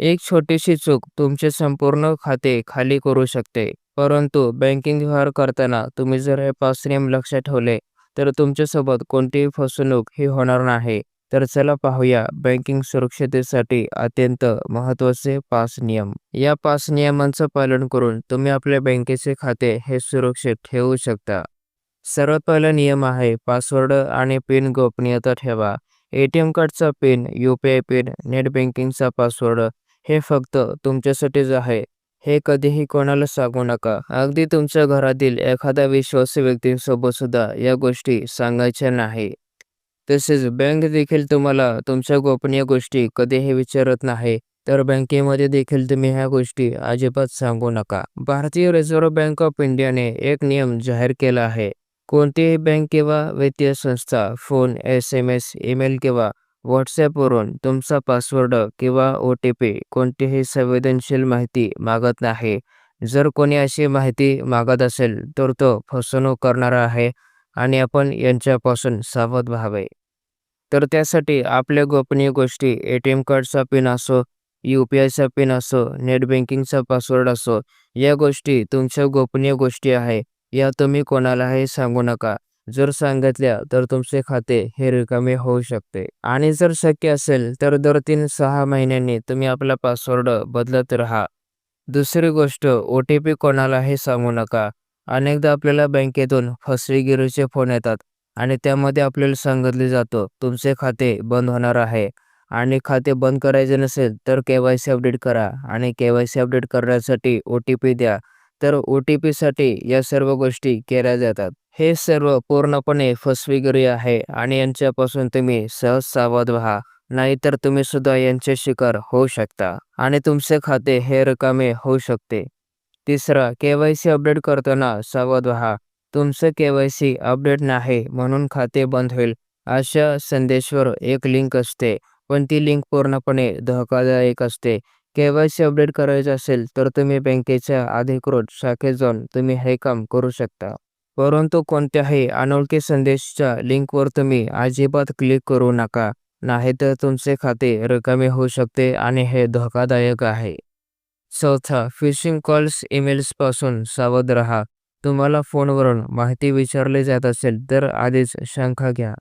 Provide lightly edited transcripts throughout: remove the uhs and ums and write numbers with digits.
एक छोटीशी चूक तुमचे संपूर्ण खाते खाली करू शकते. परंतु बँकिंग व्यवहार करताना तुम्ही जर हे 5 नियम लक्षात ठेवले, तर तुमच्यासोबत कोणतीही फसवणूक ही होणार नाही. तर चला पाहूया बँकिंग सुरक्षिततेसाठी अत्यंत महत्त्वाचे 5 नियम. या 5 नियमांचं पालन करून तुम्ही आपल्या बँकेचे खाते हे सुरक्षित ठेवू शकता. सर्वात पहिला नियम आहे पासवर्ड आणि पिन गोपनीयता ठेवा. ए-टी-एम कार्डचा पिन, यू-पी-आय पिन, नेट बँकिंगचा पासवर्ड हे फक्त तुमच्यासाठीच आहे. हे कधीही कोणाला सांगू नका. अगदी तुमच्या घरातील एखाद्या विश्वासू व्यक्तीसोबत सुद्धा या गोष्टी सांगायच्या नाही. तसेच बँक देखील तुम्हाला तुमच्या गोपनीय गोष्टी कधीही विचारत नाही. तर बँकेमध्ये देखील तुम्ही ह्या गोष्टी अजिबात सांगू नका. भारतीय रिझर्व्ह बँक ऑफ इंडियाने एक नियम जाहीर केला आहे. कोणतीही बँक किंवा वित्तीय संस्था फोन, SMS, ईमेल किंवा WhatsAppवरून तुमचा पासवर्ड किंवा OTP कोणतीही संवेदनशील माहिती मागत नाही. जर कोणी अशी माहिती मागत असेल तर तो फसवणूक करणारा आहे आणि आपण यांच्यापासून सावध व्हावे. तर त्यासाठी आपल्या गोपनीय गोष्टी ए-टी-एम कार्डचा पिन असो, यू-पी-आयचा पिन असो, नेट बँकिंगचा पासवर्ड असो, या गोष्टी तुमच्या गोपनीय गोष्टी आहे. या तुम्ही कोणालाही सांगू नका. जर सांगितल्या तर तुमचे खाते हे रिकामे होऊ शकते. आणि जर शक्य असेल तर दर 3-6 महिन्यांनी तुम्ही आपला पासवर्ड बदलत राहा. दुसरी गोष्ट OTP कोणालाही सांगू नका. अनेकदा आपल्याला बँकेतून फसवेगिरीचे फोन येतात आणि त्यामध्ये आपल्याला सांगितले जातं तुमचे खाते बंद होणार आहे आणि खाते बंद करायचे नसेल तर KYC अपडेट करा आणि KYC अपडेट करण्यासाठी OTP द्या. तर OTPसाठी या सर्व गोष्टी केल्या जातात. हे सर्व पूर्णपणे फसवेगिरी आहे आणि यांच्यापासून तुम्ही सहज सावध व्हा. नाहीतर तुम्ही सुद्धा यांचे शिकार होऊ शकता आणि तुमचे खाते हे रिकामे होऊ शकते. तिसरा, KYC अपडेट करताना सावध व्हा. तुमचं KYC अपडेट नाही म्हणून खाते बंद होईल अशा संदेशावर एक लिंक असते, पण ती लिंक पूर्णपणे धोकादायक असते. KYC अपडेट करायचं असेल तर तुम्ही बँकेच्या अधिकृत शाखेत जाऊन तुम्ही हे काम करू शकता. परंतु कोणत्याही अनोळखी संदेशाच्या लिंकवर तुम्ही अजिबात क्लिक करू नका. नाहीतर तुमचे खाते रिकामे होऊ शकते आणि हे धोकादायक आहे. चौथा, फिशिंग कॉल्स, ईमेल्सपासून सावध राहा. तुम्हाला फोनवरून माहिती विचारली जात असेल तर आधीच शंका घ्या.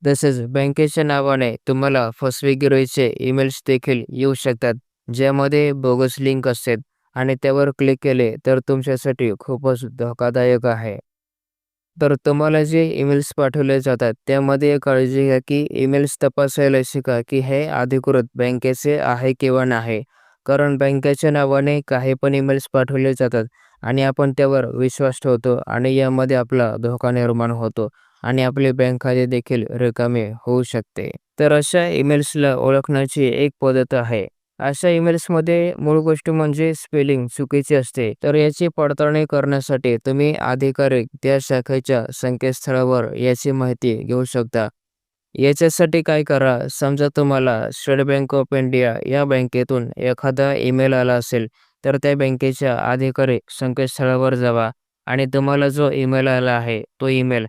तसेच बँकेच्या नावाने तुम्हाला फसवेगिरीचे ईमेल्स देखील येऊ शकतात, ज्यामध्ये बोगस लिंक असतात आणि त्यावर क्लिक केले तर तुमच्यासाठी खूपच धोकादायक आहे. तर तुम्हाला जे ईमेल्स पाठवले जातात त्यामध्ये काळजी घ्या की ईमेल्स तपासायला शिका की हे अधिकृत बँकेचे आहे किंवा नाही. कारण बँकेच्या नावाने काही पण ईमेल्स पाठवले जातात आणि आपण त्यावर विश्वास ठेवतो आणि यामध्ये आपला धोका निर्माण होतो आणि आपले बँक खाते देखील रिकामे होऊ शकते. तर अशा ईमेल्सला ओळखण्याची एक पद्धत आहे. अशा ईमेल्समध्ये मूळ गोष्ट म्हणजे स्पेलिंग चुकीची असते. तर याची पडताळणी करण्यासाठी तुम्ही अधिकाधिक त्या शाखेच्या संकेतस्थळावर याची माहिती घेऊ शकता. याच्यासाठी काय करा, समजा तुम्हाला स्टेट बँक ऑफ इंडिया या बँकेतून एखादा ईमेल आला असेल, तर त्या बँकेच्या अधिकाधिक संकेतस्थळावर जावा आणि तुम्हाला जो ईमेल आला आहे तो ईमेल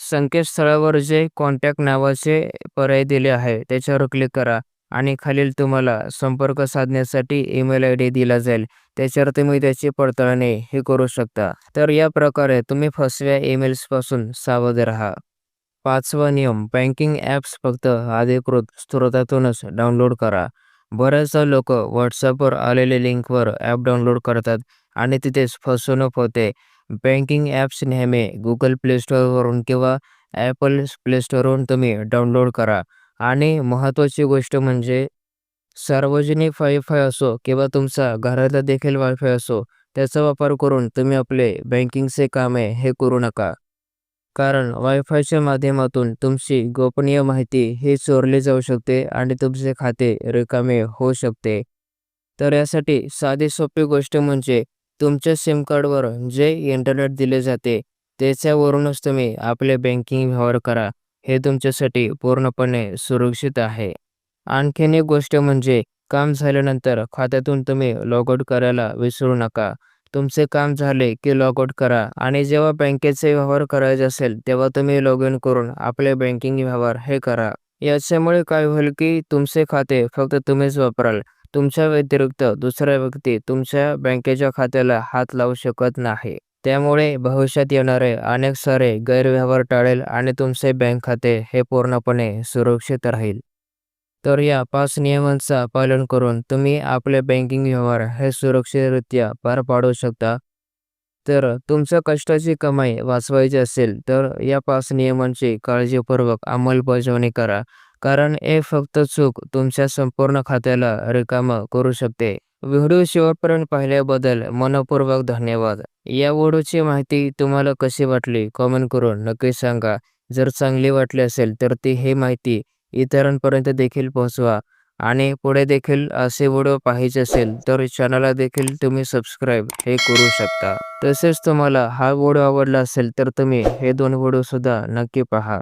संकेतस्थळावर जे कॉन्टॅक्ट नावाचे पर्याय दिले आहे त्याच्यावर क्लिक करा आणि खालील तुम्हाला संपर्क साधण्यासाठी ईमेल ID दिला जाईल. त्याच्यावर तुम्ही त्याची पडताळणी हे करू शकता. तर या प्रकारे तुम्ही फसव्या ईमेल्सपासून सावध राहा. 5वा नियम, बँकिंग ॲप्स फक्त अधिकृत स्रोतातूनच डाउनलोड करा. बऱ्याचदा लोक WhatsAppवर आलेल्या लिंकवर ॲप डाउनलोड करतात आणि तिथेच फसवणूक होते. बँकिंग ॲप्स नेहमी Google Play Storeवरून किंवा Apple Play Storeवरून तुम्ही डाउनलोड करा. आणि महत्त्वाची गोष्ट म्हणजे सार्वजनिक वायफाय असो किंवा तुमचा घरातला देखील वायफाय असो, त्याचा वापर करून तुम्ही आपले बँकिंगचे कामे हे करू नका. कारण वायफायच्या माध्यमातून तुमची गोपनीय माहिती ही चोरली जाऊ शकते आणि तुमचे खाते रिकामे होऊ शकते. तर यासाठी साधी सोपी गोष्ट म्हणजे तुमच्या सिम कार्डवर जे इंटरनेट दिले जाते त्याच्यावरूनच तुम्ही आपले बँकिंग व्यवहार करा. हे तुमच्यासाठी पूर्णपणे सुरक्षित आहे. आणखीन एक गोष्ट म्हणजे काम झाल्यानंतर खात्यातून तुम्ही लॉग आउट करायला विसरू नका. तुमचे काम झाले की लॉग आउट करा आणि जेव्हा बँकेचे व्यवहार करायचे असेल तेव्हा तुम्ही लॉग इन करून आपले बँकिंग व्यवहार हे करा. याच्यामुळे काय होईल की तुमचे खाते फक्त तुम्हीच वापराल. तुमच्या व्यतिरिक्त दुसरा व्यक्ती तुमच्या बँकेच्या खात्याला हात लावू शकत नाही. त्यामुळे भविष्यात येणारे अनेक सारे गैरव्यवहार टाळेल आणि तुमचे बँक खाते हे पूर्णपणे सुरक्षित राहील. तर या 5 नियमांचा पालन करून तुम्ही आपले बँकिंग व्यवहार हे सुरक्षितरित्या पार पाडू शकता. तर तुमच्या कष्टाची कमाई वाचवायची असेल तर या 5 नियमांची काळजीपूर्वक अंमलबजावणी करा. कारण हे फक्त चूक तुमच्या संपूर्ण खात्याला रिकामं करू शकते. व्हिडिओ शेवटपर्यंत पाहिल्याबद्दल मनःपूर्वक धन्यवाद. या व्हिडिओची माहिती तुम्हाला कशी वाटली कमेंट करून नक्की सांगा. जर चांगली वाटली असेल तर ही माहिती इतरांपर्यंत देखील पोहोचवा आणि पुढे देखील असे व्हिडिओ पाहायचे असेल तर चॅनलला देखील तुम्ही सबस्क्राईब हे करू शकता. तसेच तुम्हाला हा व्हिडिओ आवडला असेल तर तुम्ही हे 2 व्हिडिओसुद्धा नक्की पहा.